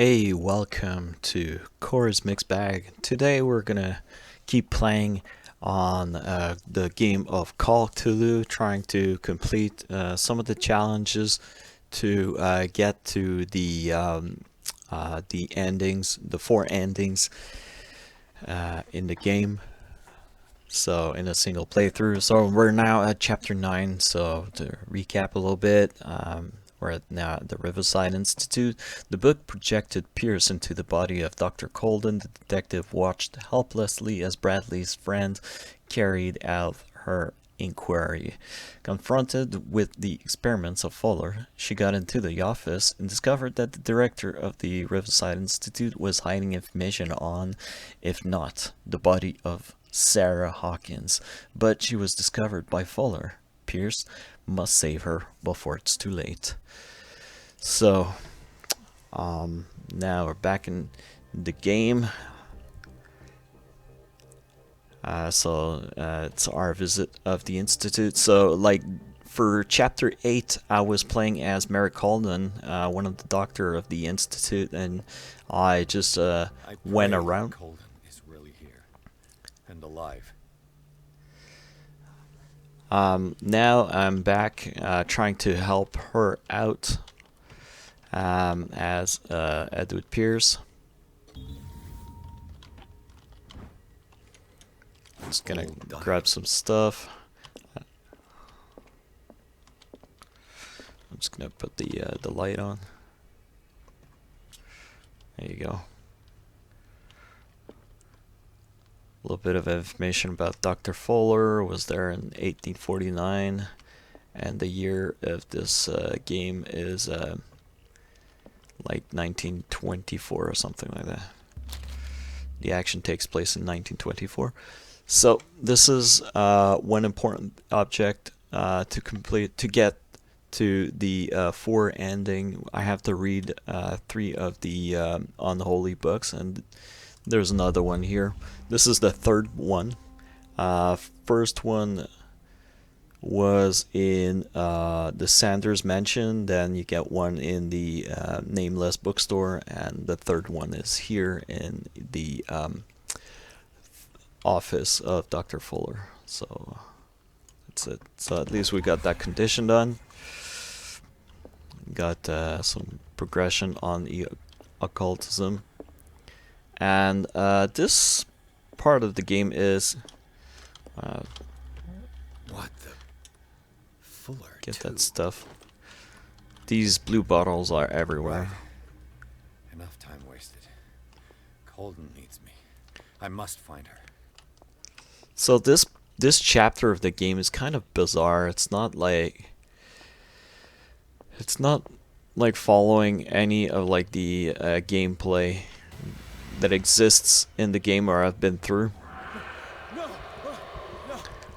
Hey, welcome to Core's Mixed Bag. Today we're gonna keep playing on the game of Call Cthulhu, trying to complete some of the challenges to get to the endings, the four endings in the game. So in a single playthrough. So we're now at chapter 9. So to recap a little bit, we're at now at the Riverside Institute. The book projected Pierce into the body of Dr. Culdon. The detective watched helplessly as Bradley's friend carried out her inquiry. Confronted with the experiments of Fuller, she got into the office and discovered that the director of the Riverside Institute was hiding information on, if not, the body of Sarah Hawkins, but she was discovered by Fuller. Pierce must save her before it's too late. So, now we're back in the game. It's our visit of the Institute. So, like, for Chapter 8, I was playing as Marie Culdon, one of the doctor of the Institute, and I just went around. Culdon is really here and alive. Now I'm back trying to help her out as Edward Pierce. I'm just gonna grab some stuff. I'm just gonna put the light on. There you go. A little bit of information about Dr. Fuller. Was there in 1849, and the year of this game is like 1924 or something like that. The action takes place in 1924. So this is one important object to complete to get to the 4 ending. I have to read 3 of the unholy books, and there's another one here. This is the 3rd one. First one was in the Sanders Mansion. Then you get one in the Nameless bookstore, and the 3rd one is here in the office of Dr. Fuller. So that's it. So at least we got that condition done. Got some progression on occultism. And this part of the game is What the Fuller? get too. that stuff. These blue bottles are everywhere. Right. Enough time wasted. Culdon needs me. I must find her. So this chapter of the game is kind of bizarre. It's not like following any of like the gameplay that exists in the game or I've been through.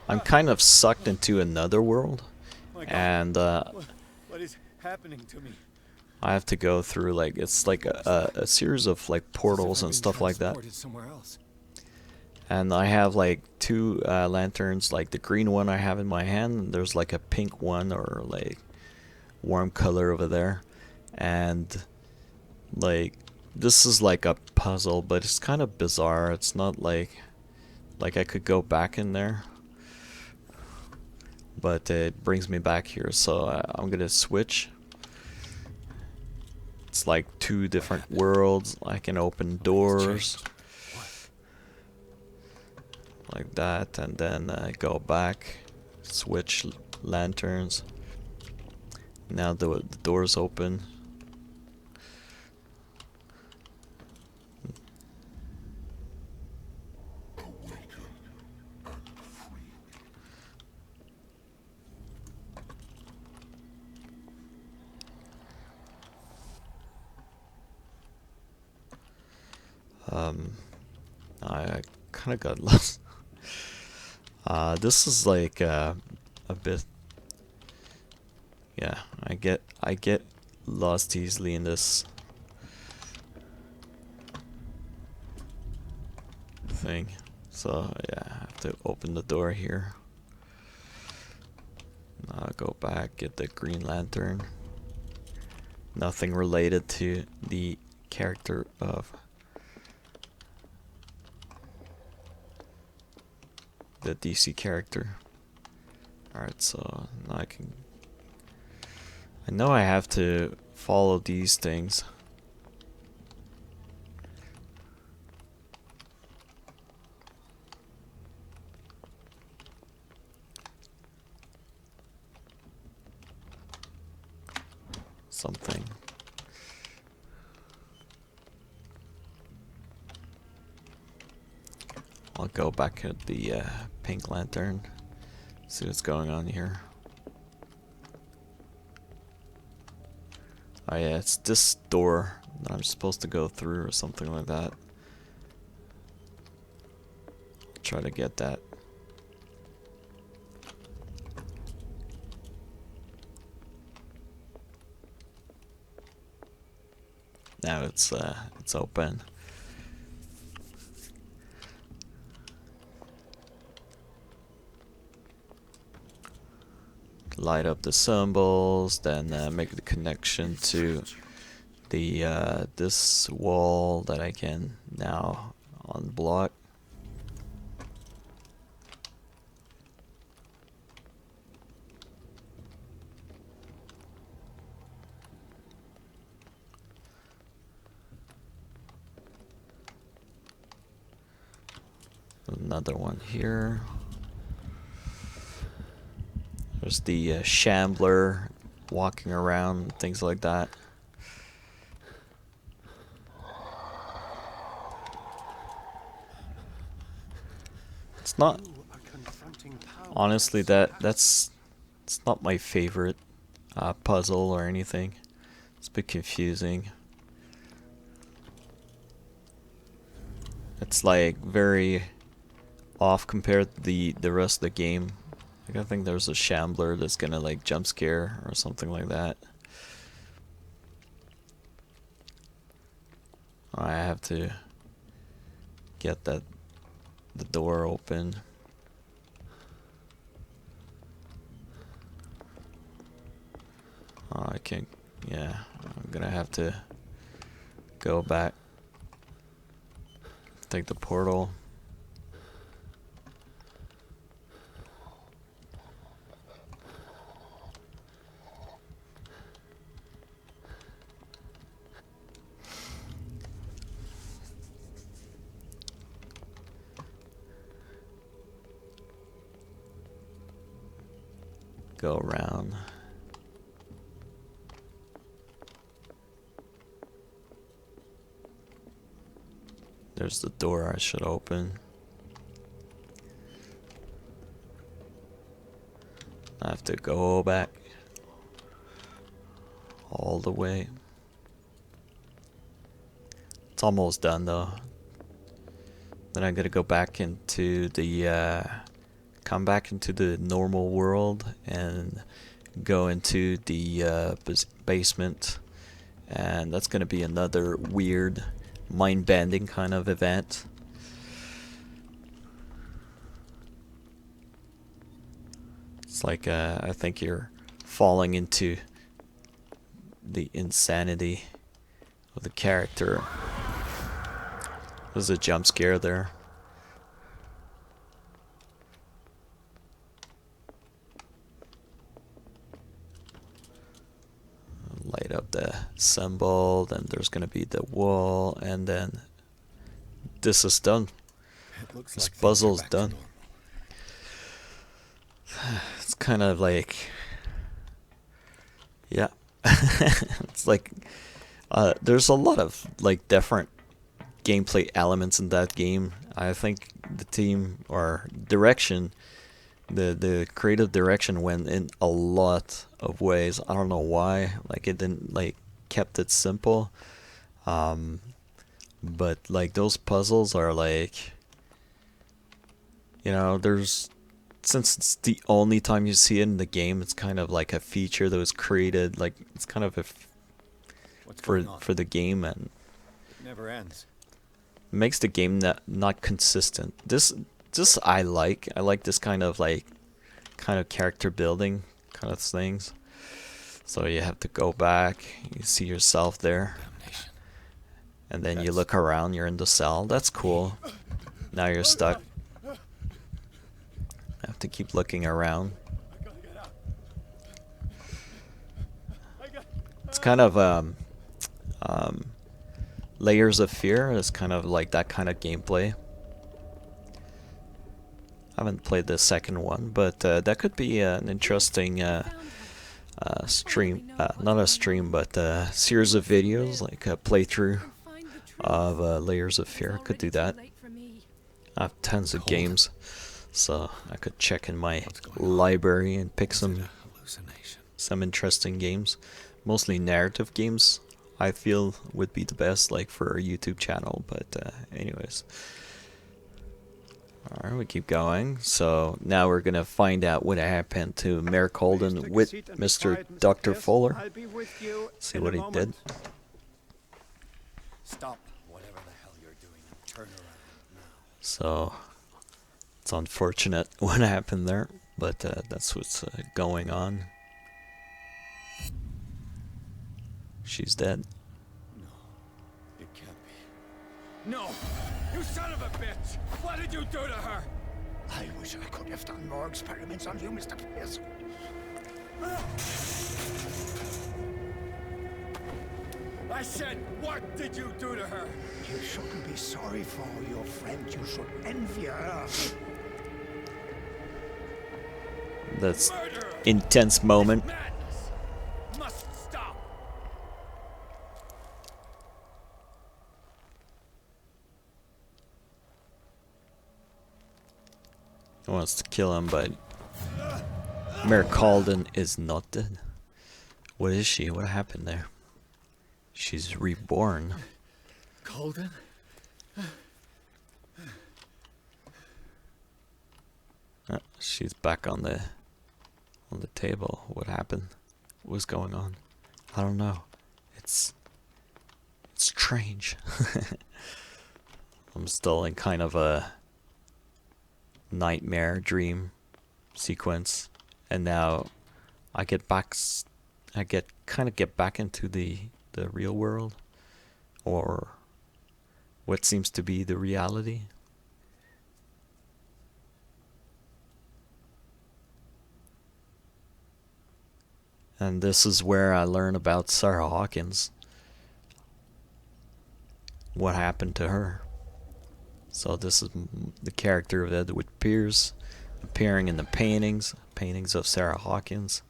I'm kind of sucked into another world, and What is happening to me? I have to go through like it's like a series of like portals and stuff like that. Somewhere else. And I have like 2 lanterns, like the green one I have in my hand, and there's like a pink one or like warm color over there. And like this is like a puzzle, but it's kind of bizarre. It's not like I could go back in there, but it brings me back here, so I'm gonna switch. It's like 2 different worlds. I can open doors like that, and then go back, switch lanterns. Now the doors open. I kind of got lost. This is like a bit. Yeah, I get lost easily in this thing. So yeah, I have to open the door here. Go back, get the green lantern. Nothing related to the character of the DC character. Alright, so now I know I have to follow these things. Something. I'll go back at the pink lantern, see what's going on here. Oh yeah, it's this door that I'm supposed to go through or something like that. Try to get that. Now it's open. Light up the symbols, then make the connection to the this wall that I can now unblock. Another one here. There's the shambler walking around, things like that. It's not, honestly, it's not my favorite puzzle or anything. It's a bit confusing. It's like very off compared to the rest of the game. Like, I think there's a shambler that's gonna like jump scare or something like that. I have to get the door open. I can't. Yeah, I'm gonna have to go back. Take the portal. Go around. There's the door I should open. I have to go back all the way. It's almost done though. Then I'm gonna go back into the come back into the normal world and go into the basement, and that's gonna be another weird mind-bending kind of event. It's like I think you're falling into the insanity of the character. There's a jump scare there. Light up the symbol, then there's gonna be the wall, and then this is done. This puzzle's done. It's kind of like, yeah. It's like there's a lot of like different gameplay elements in that game. I think the team or direction, the creative direction went in a lot of ways. I don't know why. Like, it didn't like kept it simple. But like those puzzles are like, you know, there's, since it's the only time you see it in the game, it's kind of like a feature that was created. Like, it's kind of a for the game, and It never ends. makes the game not consistent. This I like this kind of character building kind of things. So you have to go back, you see yourself there, Damnation. And then you look around, you're in the cell. That's cool. Now you're stuck. I have to keep looking around. It's kind of Layers of Fear. It's kind of like that kind of gameplay. I haven't played the second one, but that could be an interesting stream. Not a stream, but a series of videos, like a playthrough of Layers of Fear. Could do that. I have tons of games, so I could check in my library and pick some interesting games. Mostly narrative games, I feel would be the best, like for a YouTube channel. But anyways, all right, we keep going. So now we're gonna find out what happened to Marie Culdon with Mr. Dr. Fuller. See what he did. Stop whatever the hell you're doing and turn around now. So it's unfortunate what happened there, but that's what's going on. She's dead. No, it can't be. No! You son of a bitch! What did you do to her? I wish I could have done more experiments on you, Mr. Pierce. I said, what did you do to her? You shouldn't be sorry for your friend. You should envy her. That's Murder! intense moment. Madness! Must stop! He wants to kill him, but Marie Culdon is not dead. What is she? What happened there? She's reborn. Culdon? She's back on the table. What happened? What's going on? I don't know. It's strange. I'm still in kind of a nightmare dream sequence, and now I get back. I kind of get back into the real world, or what seems to be the reality. And this is where I learn about Sarah Hawkins. What happened to her. So this is the character of Edward Pierce appearing in the paintings of Sarah Hawkins.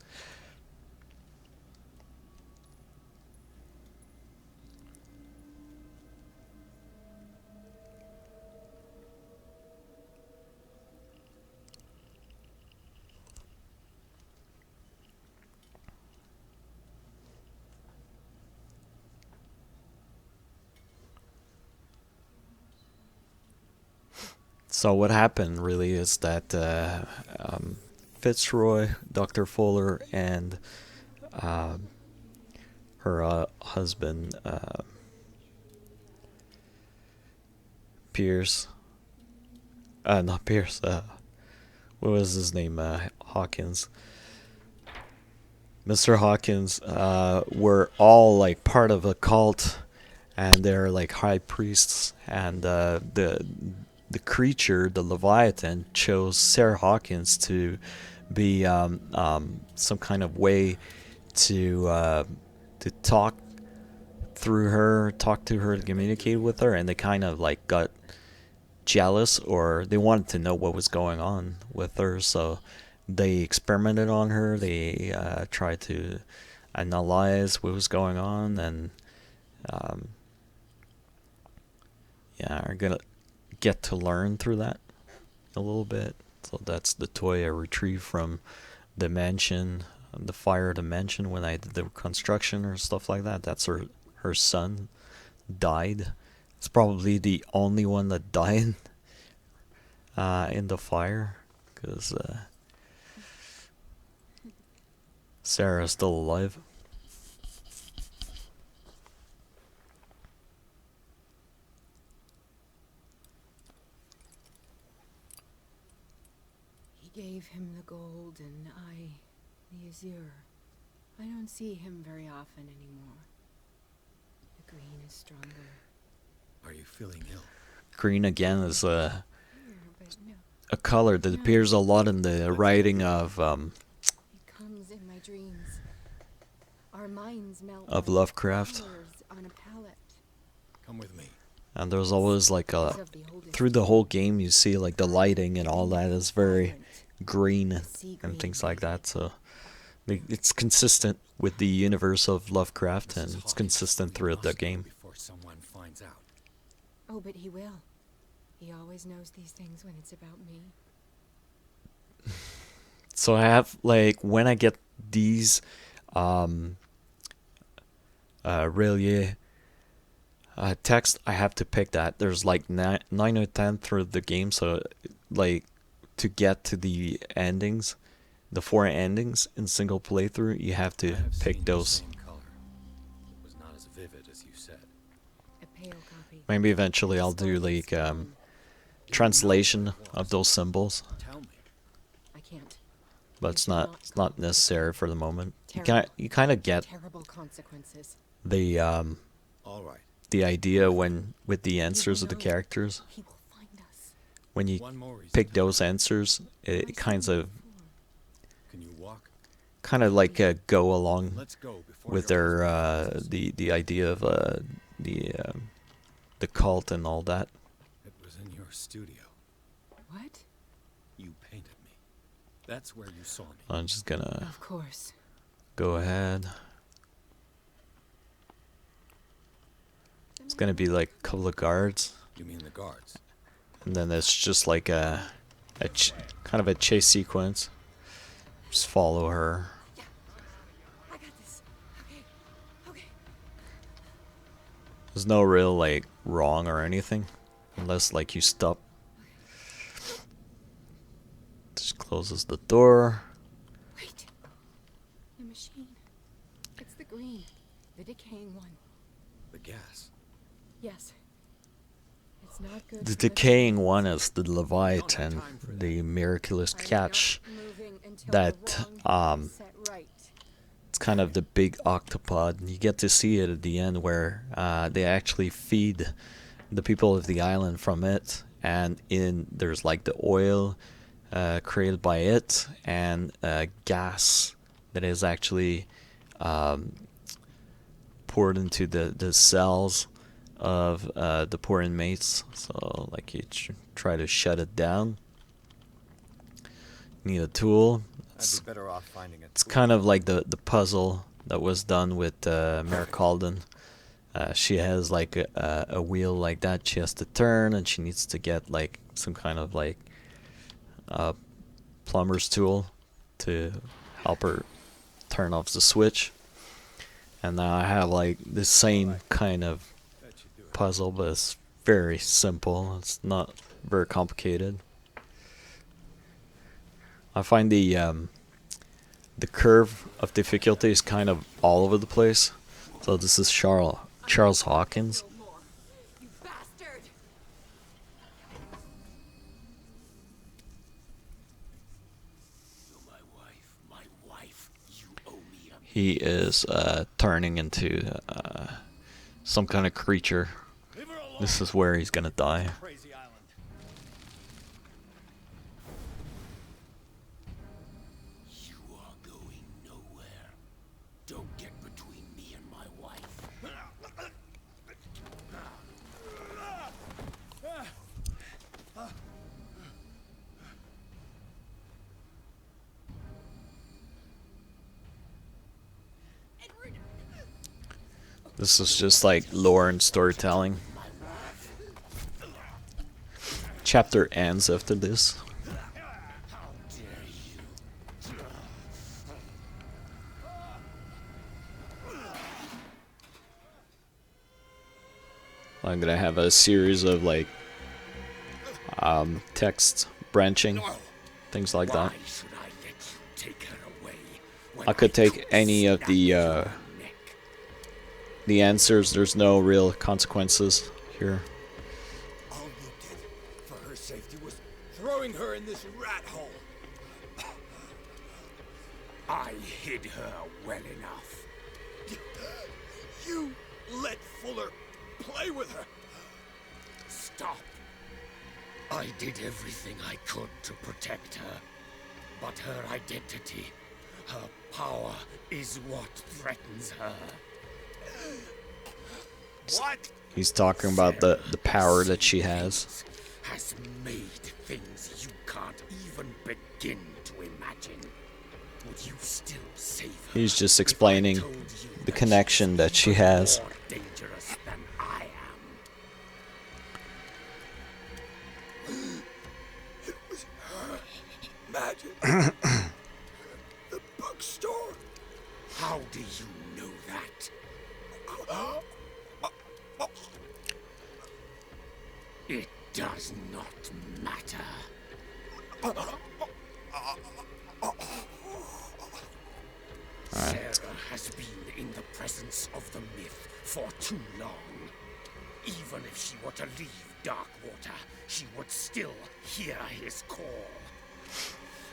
So what happened really is that Fitzroy, Dr. Fuller, and her husband Pierce, not Pierce, what was his name? Hawkins. Mr. Hawkins were all like part of a cult, and they're like high priests, and the creature, the Leviathan, chose Sarah Hawkins to be some kind of way to talk through her, talk to her, communicate with her, and they kind of like got jealous, or they wanted to know what was going on with her, so they experimented on her. They tried to analyze what was going on, and yeah, are gonna get to learn through that a little bit. So that's the toy I retrieved from the mansion, the fire dimension, when I did the construction or stuff like that. That's her son died. It's probably the only one that died in the fire, because Sarah's still alive. Gave him the gold and I the azure. I don't see him very often anymore. The green is stronger. Are you feeling ill? Green again is Here, but no. a color that appears a lot in the writing of It comes in my dreams. Our minds melt like Lovecraft. colors on a palette. Come with me. And there's always like As of the oldest through the time, whole game you see like the lighting and all that is very vibrant, green the sea and green. things like that. So it's consistent with the universe of Lovecraft, and Mrs. it's Hawkins, consistent we throughout the must go game. Before someone finds out. Oh, but he will. He always knows these things when it's about me. So I have like when I get these Relie text, I have to pick that. There's like 9 or 10 through the game, so like to get to the endings, the 4 endings in single playthrough, you have to I have pick seen the those. same color. It was not as vivid as you said. A pale copy. Maybe eventually I'll do like translation of those symbols, Tell me. I can't. but You it's shall not not necessary for the moment. Terrible. You kind of get Terrible consequences. the All right. the idea when with the answers will of the know. characters. He will find us. When you One more reason. pick those answers, it I've kind seen of it before. Can you walk? like go along Let's go before with your their husband finds us. the idea of the cult and all that. It was in your studio. What? You painted me. That's where you saw me. I'm just gonna Of course. go ahead. It's gonna be like a couple of guards, You mean the guards? and then it's just like kind of a chase sequence. Just follow her. I got this. Okay. Okay. There's no real like wrong or anything, unless like you stop. Just closes the door. Wait. The machine. It's the green. The decaying one. The gas. Yes. It's not good. The for decaying plants. one is the Leviathan, the miraculous I'm catch. not moving until that, the wrong is set right. It's kind of the big octopod. You get to see it at the end where they actually feed the people of the island from it, and there's like the oil created by it and gas that is actually poured into the cells of the poor inmates. So like you try to shut it down. You need a tool. I'd be better off finding it. It's kind of like the puzzle that was done with Marie Culdon. She has like a wheel like that she has to turn, and she needs to get like some kind of like plumber's tool to help her turn off the switch. And now I have like the same kind of puzzle, but it's very simple. It's not very complicated. I find the curve of difficulty is kind of all over the place. So this is Charles Hawkins. No more. You bastard! You're my wife. You owe me a... He is turning into some kind of creature. Leave her alone. This is where he's gonna die. Crazy island. You are going nowhere. Don't get between me and my wife. This is just like lore and storytelling. Chapter ends after this. I'm gonna have a series of like text branching, things like that. Why should I let you take her away when I could take took any of snap the your neck? the answers. There's no real consequences here. All you did for her safety was throwing her in this rat hole. I hid her well enough. You let Fuller play with her. stop. I did everything I could to protect her. But her identity, her power, is what threatens her. What? He's talking about the power that she has. Has made things you can't even begin to imagine. Would you still save her? He's just explaining the connection that she has. More dangerous than I am. It was her magic. The bookstore. How do you know that? It does not matter. Sarah has been in the presence of the myth for too long. Even if she were to leave Darkwater, she would still hear his call.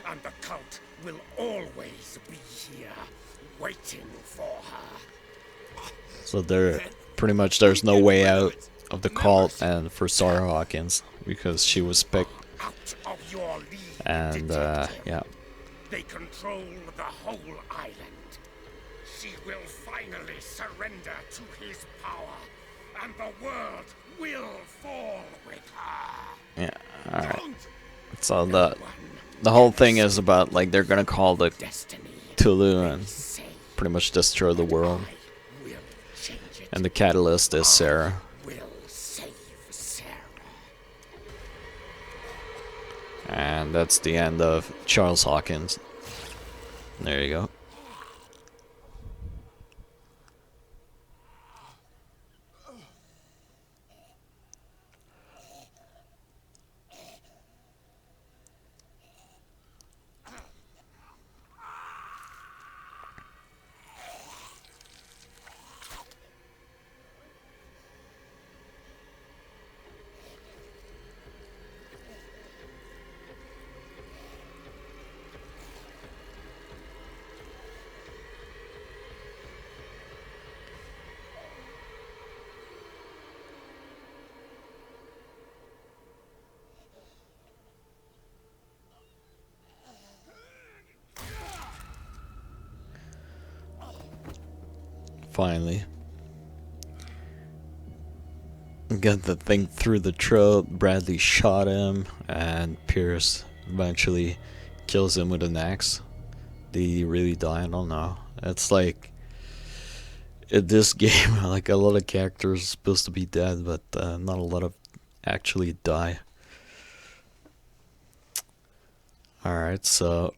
And the cult will always be here, waiting for her. So there, pretty much, there's no way out of the cult and for Sarah Hawkins because she was picked. Out of your league, And detective. yeah, They control the whole island. She will finally surrender to his power, and the world will fall with her. yeah. All right. Don't So the whole thing is about like they're gonna call the destiny Cthulhu and say pretty much destroy the world. I will change it. And the catalyst is Sarah. Will save Sarah. And that's the end of Charles Hawkins. There you go. Finally. Got the thing through the throat. Bradley shot him, and Pierce eventually kills him with an axe. Did he really die? I don't know. It's like in this game, like a lot of characters are supposed to be dead, but not a lot of actually die. Alright, so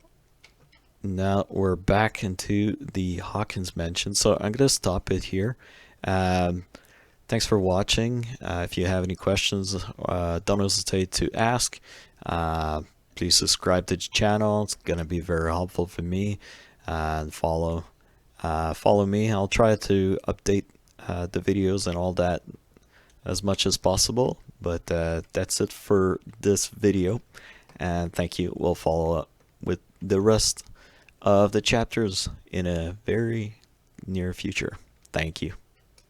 now we're back into the Hawkins Mansion. So I'm going to stop it here. Thanks for watching. If you have any questions, don't hesitate to ask. Please subscribe to the channel. It's going to be very helpful for me. And follow me. I'll try to update the videos and all that as much as possible. But that's it for this video. And thank you. We'll follow up with the rest of the chapters in a very near future. Thank you.